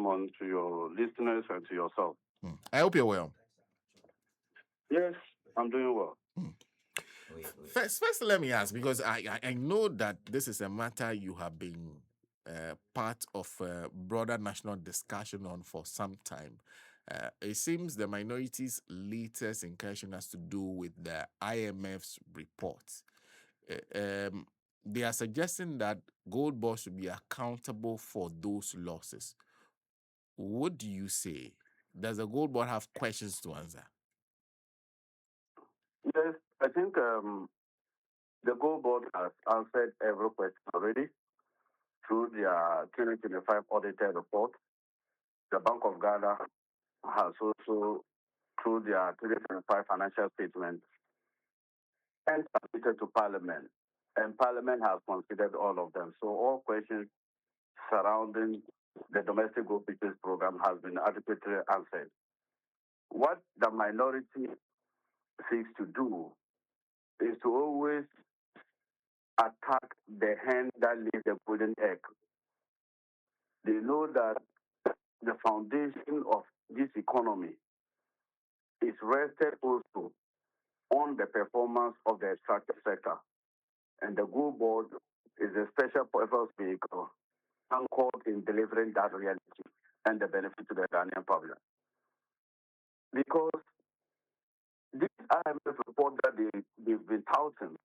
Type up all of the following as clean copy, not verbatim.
afternoon to your listeners and to yourself. I hope you're well. Yes, I'm doing well. First, let me ask, because I know that this is a matter you have been part of a broader national discussion on for some time. It seems the minorities' latest incursion has to do with the IMF's report. They are suggesting that Goldbod should be accountable for those losses. What do you say? Does the Goldbod have questions to answer? Yes, I think the Goldbod has answered every question already through their 2025 audited report. The Bank of Ghana has also, through their 2025 financial statement, and submitted to Parliament. And Parliament has considered all of them. So all questions surrounding the domestic gold purchase program has been adequately answered. What the minority seeks to do is to always attack the hen that lays the golden egg. They know that the foundation of this economy is rested also on the performance of the extractive sector. And the Goldbod is a special purpose vehicle anchored in delivering that reality and the benefit to the Ghanaian public. Because this IMF report that they've been touting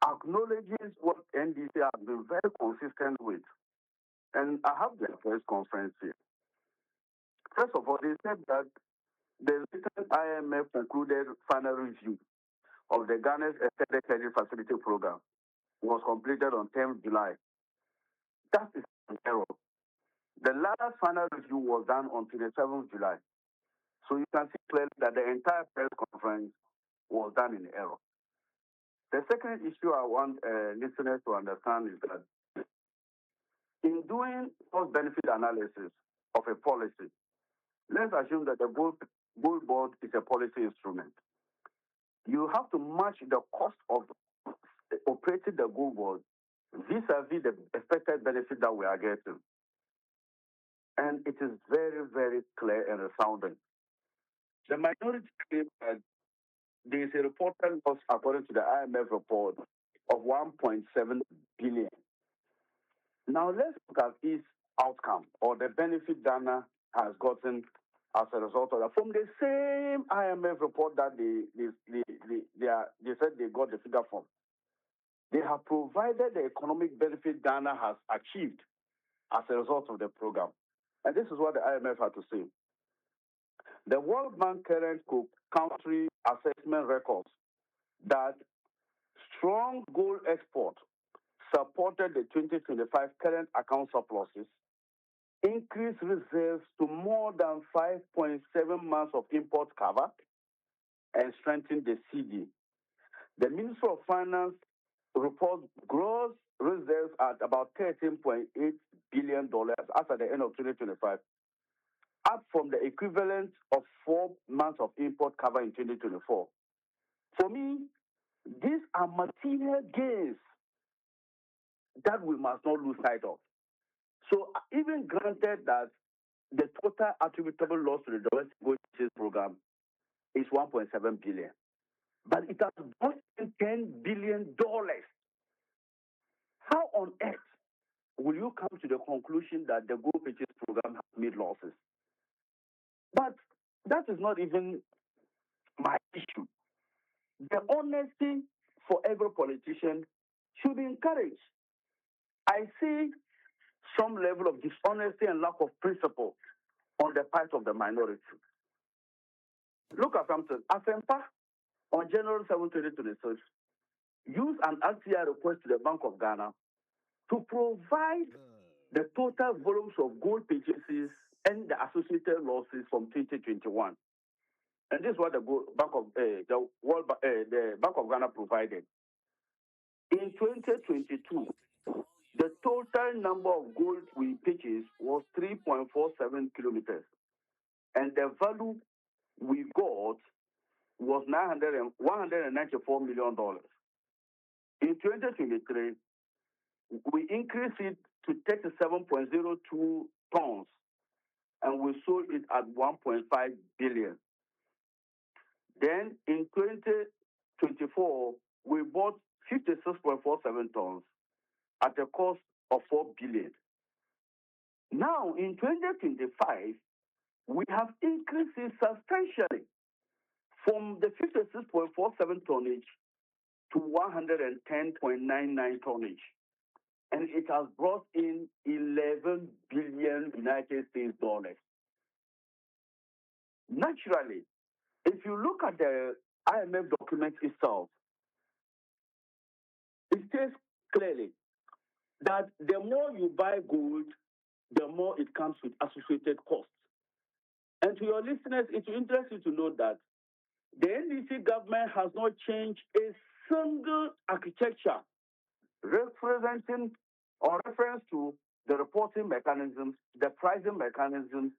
acknowledges what NDC has been very consistent with. And I have their press conference here. First of all, they said that the recent IMF concluded final review of the Ghana's Extended Credit Facility Program was completed on 10th July. That is an error. The last final review was done on 27th July. So you can see clearly that the entire press conference was done in error. The second issue I want listeners to understand is that in doing cost-benefit analysis of a policy, let's assume that the Goldbod is a policy instrument. You have to match the cost of operating the Goldbod vis-a-vis the expected benefit that we are getting. And it is very, very clear and resounding. The minority claim that there is a reported loss, according to the IMF report, of 1.7 billion. Now let's look at its outcome or the benefit Ghana has gotten as a result of that. From the same IMF report that they said they got the figure from, they have provided the economic benefit Ghana has achieved as a result of the program. And this is what the IMF had to say. The World Bank current country assessment records that strong gold export supported the 2025 current account surpluses, increased reserves to more than 5.7 months of import cover, and strengthened the CD. The Ministry of Finance reports gross reserves at about $13.8 billion as at the end of 2025, up from the equivalent of 4 months of import cover in 2024. For me, these are material gains that we must not lose sight of. So even granted that the total attributable loss to the domestic gold purchase program is 1.7 billion, but it has brought in $10 billion. How on earth will you come to the conclusion that the gold purchase program has made losses? But that is not even my issue. The honesty for every politician should be encouraged. I see some level of dishonesty and lack of principle on the part of the minority. Look at something. Asempa, on January 7, 2026, used an RTI request to the Bank of Ghana to provide the total volumes of gold purchases and the associated losses from 2021. And this is what the Bank of Ghana provided. In 2022, the total number of gold we purchased was 3.47 kilometers, and the value we got was $194 million. In 2023, we increased it to 37.02 tons and we sold it at 1.5 billion. Then in 2024, we bought 56.47 tons at a cost of 4 billion. Now in 2025, we have increased it substantially from the 56.47 tonnage to 110.99 tonnage. And it has brought in 11 billion United States dollars. Naturally, if you look at the IMF document itself, it states clearly that the more you buy gold, the more it comes with associated costs. And to your listeners, it will interest you to know that the NDC government has not changed a single architecture representing or reference to the reporting mechanisms, the pricing mechanisms,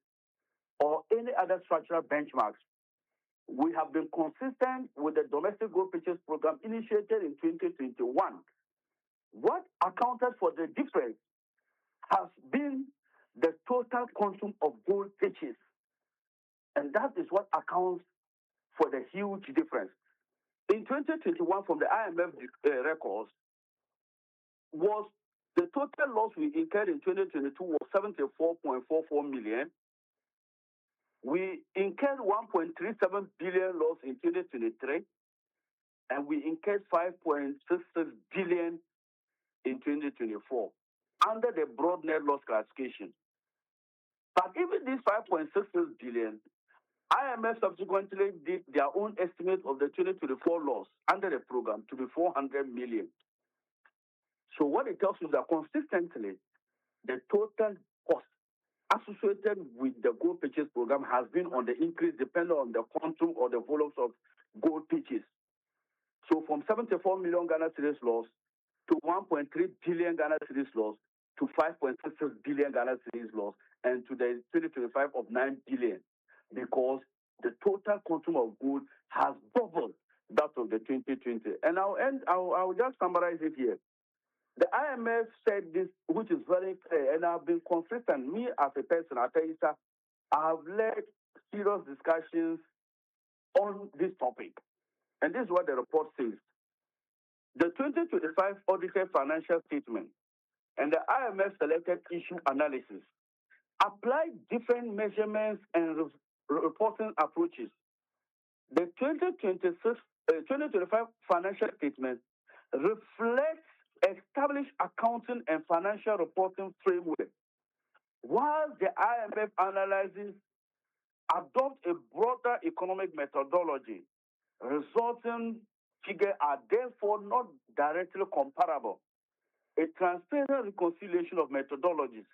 or any other structural benchmarks. We have been consistent with the domestic gold purchase program initiated in 2021. What accounted for the difference has been the total quantum of gold purchase. And that is what accounts for the huge difference. In 2021, from the IMF records, was the total loss we incurred in 2022 was 74.44 million. We incurred 1.37 billion loss in 2023, and we incurred 5.66 billion in 2024 under the broad net loss classification. But even this 5.66 billion, IMF subsequently did their own estimate of the 2024 loss under the program to be 400 million. So what it tells you is that consistently, the total cost associated with the gold purchase program has been on the increase depending on the quantum or the volumes of gold purchase. So from 74 million Ghana cedis loss to 1.3 billion Ghana cedis loss to 5.66 billion Ghana cedis loss and to the 2025 of 9 billion, because the total quantum of gold has doubled that of the 2020. And I'll just summarize it here. The IMF said this, which is very clear, and I've been consistent. Me as a person, Atta Issah, I have led serious discussions on this topic. And this is what the report says. The 2025 audited financial statement and the IMF selected issue analysis apply different measurements and reporting approaches. The 2025 financial statement reflects established accounting and financial reporting framework, while the IMF analysis adopt a broader economic methodology. Resulting figures are therefore not directly comparable. A transparent reconciliation of methodologies,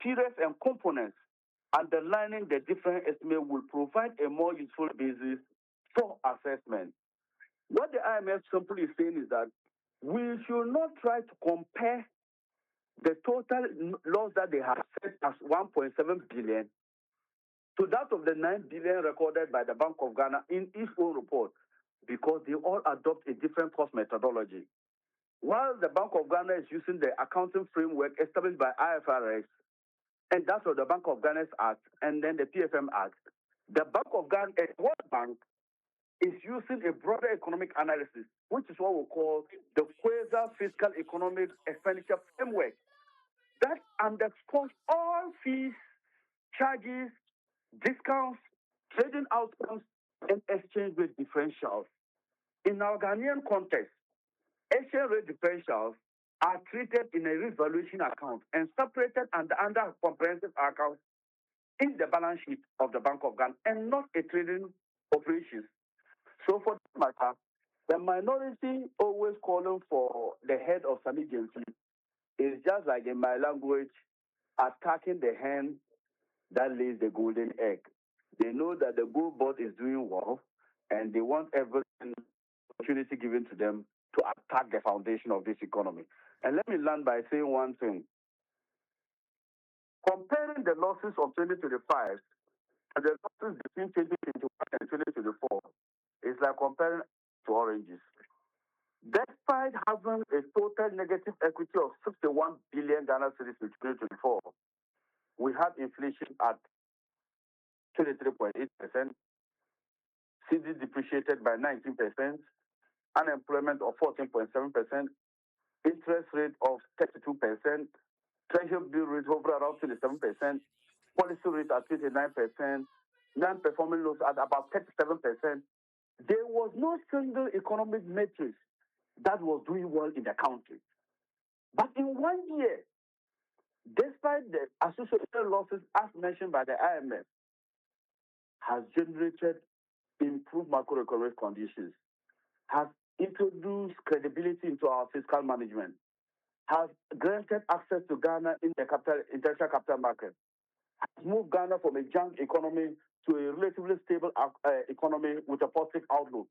periods, and components underlining the different estimates will provide a more useful basis for assessment. What the IMF simply is saying is that we should not try to compare the total loss that they have set as 1.7 billion to that of the 9 billion recorded by the Bank of Ghana in its own report, because they all adopt a different cost methodology. While the Bank of Ghana is using the accounting framework established by IFRS, and that's what the Bank of Ghana's Act and then the PFM Act, the Bank of Ghana, World Bank, is using a broader economic analysis, which is what we call the quasi-fiscal economic expenditure framework, that underscores all fees, charges, discounts, trading outcomes, and exchange rate differentials. In our Ghanaian context, exchange rate differentials are treated in a revaluation account and separated under comprehensive accounts in the balance sheet of the Bank of Ghana and not a trading operations. So for this matter, the minority always calling for the head of Sammy Gyamfi is just like, in my language, attacking the hen that lays the golden egg. They know that the Goldbod is doing well, and they want every opportunity given to them to attack the foundation of this economy. And let me land by saying one thing. Comparing the losses of 2025 and the losses between 2021 and 2024 is like comparing to oranges. Despite having a total negative equity of 61 billion Ghana cedis in 2024, we had inflation at 23.8%, CD depreciated by 19%, unemployment of 14.7%, interest rate of 32%, treasury bill rate over around 27%, policy rate at 29%, non-performing loans at about 37%. There was no single economic matrix that was doing well in the country. But in 1 year, despite the associated losses as mentioned by the IMF, has generated improved macroeconomic conditions, has introduced credibility into our fiscal management, has granted access to Ghana in the international capital market, has moved Ghana from a junk economy to a relatively stable economy with a positive outlook.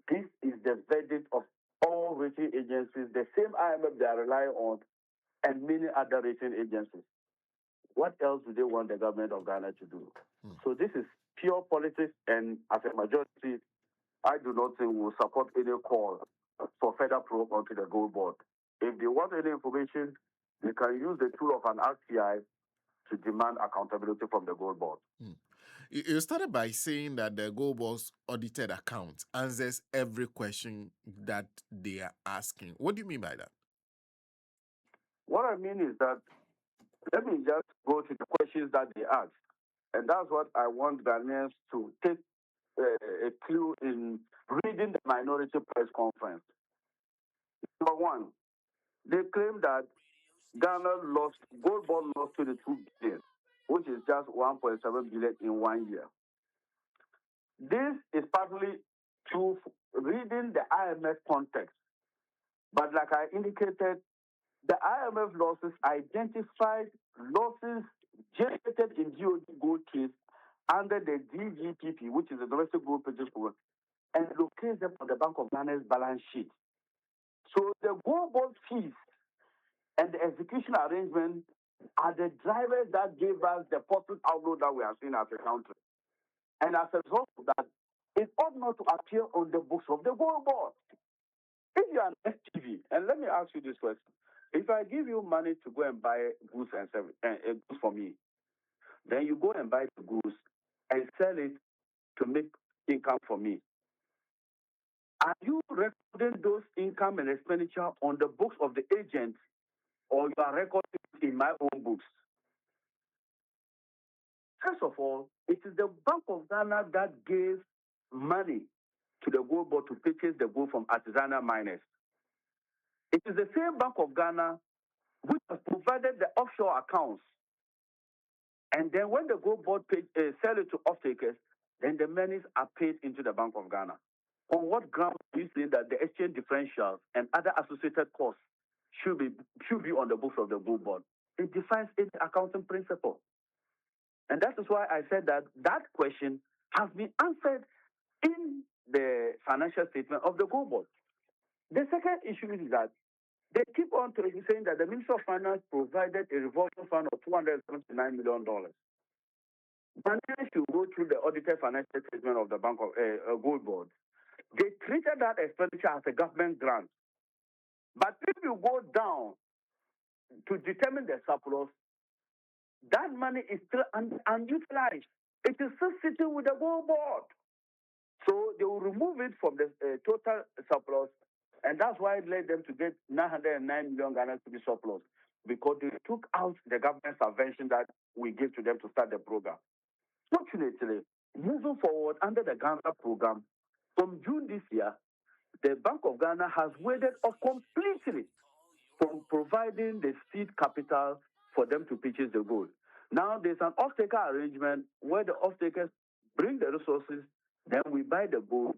This is the verdict of all rating agencies, the same IMF they are relying on, and many other rating agencies. What else do they want the government of Ghana to do? So this is pure politics, and as a majority, I do not think we will support any call for further probe onto the Goldbod. If they want any information, they can use the tool of an RTI to demand accountability from the Goldbod. You started by saying that the Goldbod's audited account answers every question that they are asking. What do you mean by that? What I mean is that, let me just go to the questions that they ask. And that's what I want Ghanaians to take a clue in reading the minority press conference. Number one, they claim that Goldbod lost 22 billion, which is just 1.7 billion in 1 year. This is partly true reading the IMF context. But like I indicated, the IMF losses identified losses generated in GOG gold case under the DGPP, which is the Domestic Gold Purchase Program, and locate them on the Bank of Ghana's balance sheet. So the Goldbod fees and the execution arrangement are the drivers that gave us the positive outlook that we are seeing as a country. And as a result of that, it ought not to appear on the books of the Goldbod. If you are an STV, and let me ask you this question. If I give you money to go and buy goods and service, goods for me, then you go and buy the goods and sell it to make income for me. Are you recording those income and expenditure on the books of the agent, or you are recording it in my own books? First of all, it is the Bank of Ghana that gave money to the Goldbod to purchase the gold from artisanal miners. It is the same Bank of Ghana which has provided the offshore accounts. And then when the Goldbod sell it to off-takers, then the monies are paid into the Bank of Ghana. On what grounds do you say that the exchange differentials and other associated costs should be on the books of the Goldbod? It defies any accounting principle. And that is why I said that question has been answered in the financial statement of the Goldbod. The second issue is that they keep on saying that the Ministry of Finance provided a revolving fund of $279 million. Ghanaians should go through the audited financial statement of the Bank of Goldbod. They treated that expenditure as a government grant. But if you go down to determine the surplus, that money is still unutilized. It is still sitting with the Goldbod. So they will remove it from the total surplus, and that's why it led them to get 909 million Ghana to be surplus, because they took out the government subvention that we gave to them to start the program. Fortunately, moving forward under the Ghana program, from June this year, the Bank of Ghana has waived off completely from providing the seed capital for them to purchase the gold. Now there's an off-taker arrangement where the off-takers bring the resources, then we buy the gold,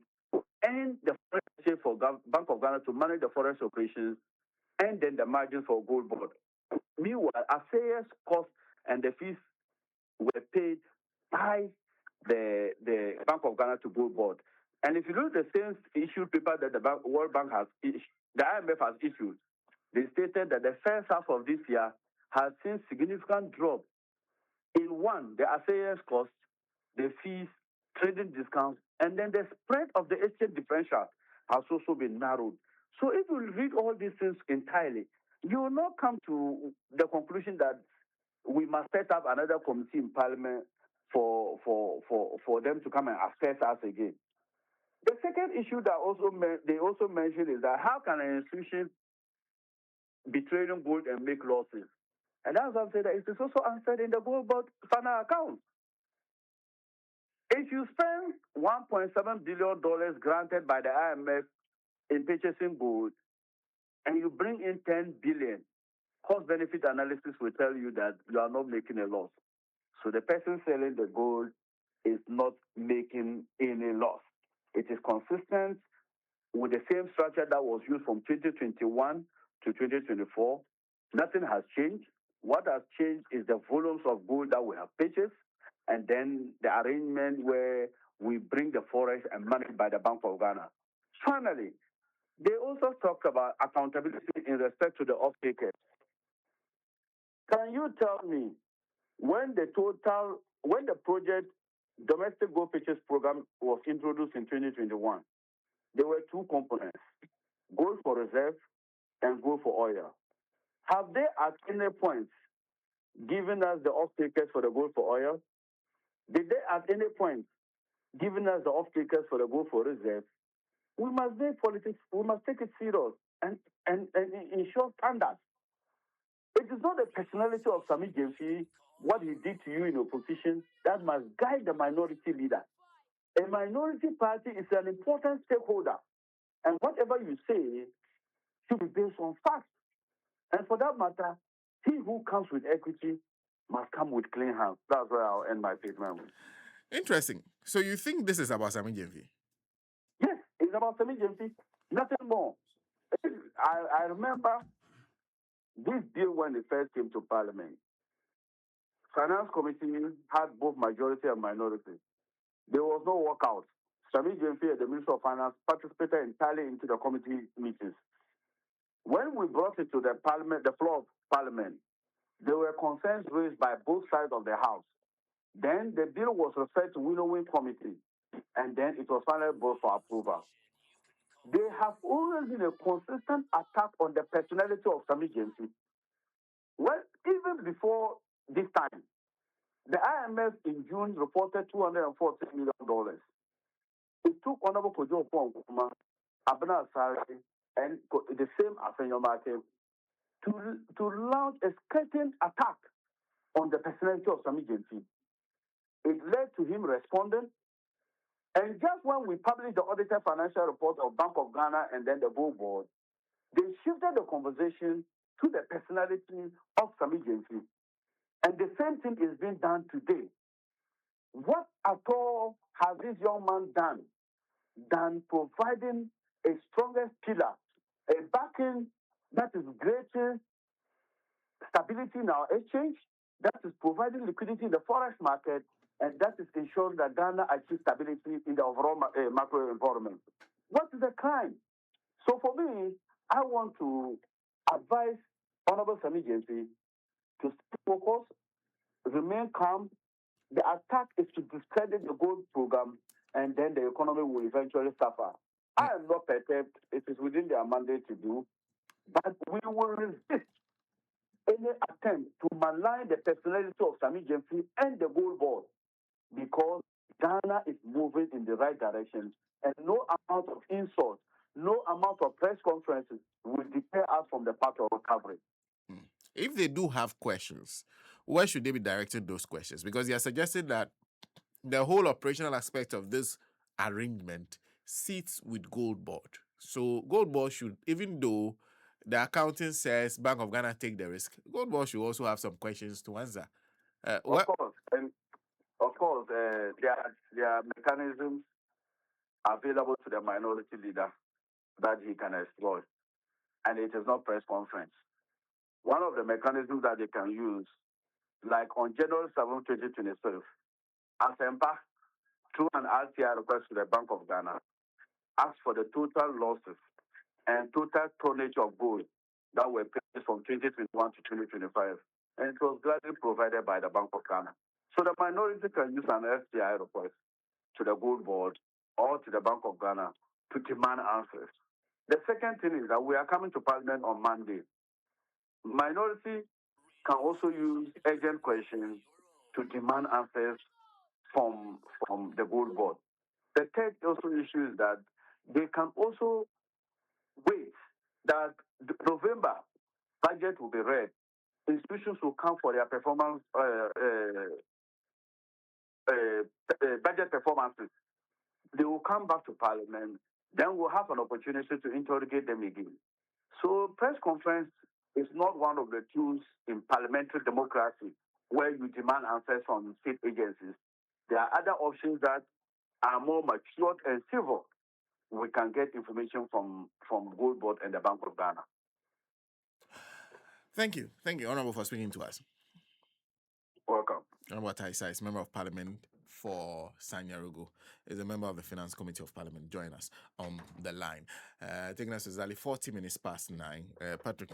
and the foreign for Bank of Ghana to manage the foreign operations, and then the margin for Goldbod. Meanwhile, affairs costs and the fees were paid by the Bank of Ghana to Goldbod. And if you look at the same issue paper that the World Bank has issued, the IMF has issued, they stated that the first half of this year has seen significant drop in the affairs costs, the fees, trading discounts, and then the spread of the exchange differential has also been narrowed. So if you read all these things entirely, you will not come to the conclusion that we must set up another committee in Parliament for them to come and assess us again. The second issue that they also mentioned is that how can an institution be trading gold and make losses? And as I've said, it is also answered in the Goldbod final account. If you spend $1.7 billion granted by the IMF in purchasing gold, and you bring in 10 billion, cost-benefit analysis will tell you that you are not making a loss. So the person selling the gold is not making any loss. It is consistent with the same structure that was used from 2021 to 2024. Nothing has changed. What has changed is the volumes of gold that we have purchased, and then the arrangement where we bring the forex and managed by the Bank of Ghana. Finally, they also talked about accountability in respect to the off-takers. Can you tell me when the project domestic gold purchase program was introduced in 2021, there were two components: gold for reserve and gold for oil. Have they at any point given us the off-takers for the gold for oil? Did they at any point given us the off-takers for the gold for reserve? We must make politics, we must take it serious and ensure standards. It is not the personality of Sammy Gyamfi, what he did to you in opposition, that must guide the minority leader. A minority party is an important stakeholder, and whatever you say should be based on facts. And for that matter, he who comes with equity must come with clean hands. That's where I'll end my statement with. Interesting. So you think this is about Sammy Gyamfi? Yes, it's about Sammy Gyamfi. Nothing more. I remember this bill when it first came to Parliament. Finance Committee had both majority and minority. There was no walkout. Sammy Gyamfi and the Minister of Finance participated entirely into the committee meetings. When we brought it to the Parliament, the floor of Parliament, there were concerns raised by both sides of the House. Then the bill was referred to Winnowing Committee, and then it was finally brought for approval. There has always been a consistent attack on the personality of Sammy Gyamfi. Well, even before this time, the IMF in June reported $240 million. It took Honorable Kojo Oppong-Nkrumah, Abena Asare, and the same Afenyo-Marke to launch a scathing attack on the personality of Sammy Gyamfi. It led to him responding. And just when we published the audited financial report of Bank of Ghana and then the Goldbod, they shifted the conversation to the personality of Sammy Gyamfi. And the same thing is being done today. What at all has this young man done than providing a strongest pillar, a backing that is greater stability in our exchange, that is providing liquidity in the forex market, and that is ensuring that Ghana achieves stability in the overall macro environment? What is the crime? So for me, I want to advise Honorable Sammy Gyamfi to stay focused, remain calm. The attack is to discredit the gold program, and then the economy will eventually suffer. I am not perturbed. It is within their mandate to do, but we will resist any attempt to malign the personality of Sammy Gyamfi and the Goldbod, because Ghana is moving in the right direction, and no amount of insult, no amount of press conferences will deter us from the path of recovery. If they do have questions, where should they be directing those questions? Because they are suggesting that the whole operational aspect of this arrangement sits with Goldbod. So Goldbod should, even though the accounting says Bank of Ghana take the risk, Goldbod should also have some questions to answer. Of course, and of course, there are mechanisms available to the minority leader that he can exploit, and it is not press conference. One of the mechanisms that they can use, like on January 7, 2026, Asempa, through an RTI request to the Bank of Ghana, asked for the total losses and total tonnage of gold that were paid from 2021 to 2025, and it was gladly provided by the Bank of Ghana. So the minority can use an RTI request to the Goldbod or to the Bank of Ghana to demand answers. The second thing is that we are coming to Parliament on Monday. Minority can also use urgent questions to demand answers from the Goldbod. The third also issue is that they can also wait that November budget will be read. Institutions will come for their performance budget performances. They will come back to Parliament. Then we'll have an opportunity to interrogate them again. So press conference is not one of the tools in parliamentary democracy where you demand answers from state agencies. There are other options that are more matured and civil. We can get information from Goldbod and the Bank of Ghana. Thank you, Honourable, for speaking to us. Welcome. Honourable Atta Issah is Member of Parliament for Sagnarigu, is a member of the Finance Committee of Parliament. Join us on the line. Taking us exactly 40 minutes past 9. Patrick.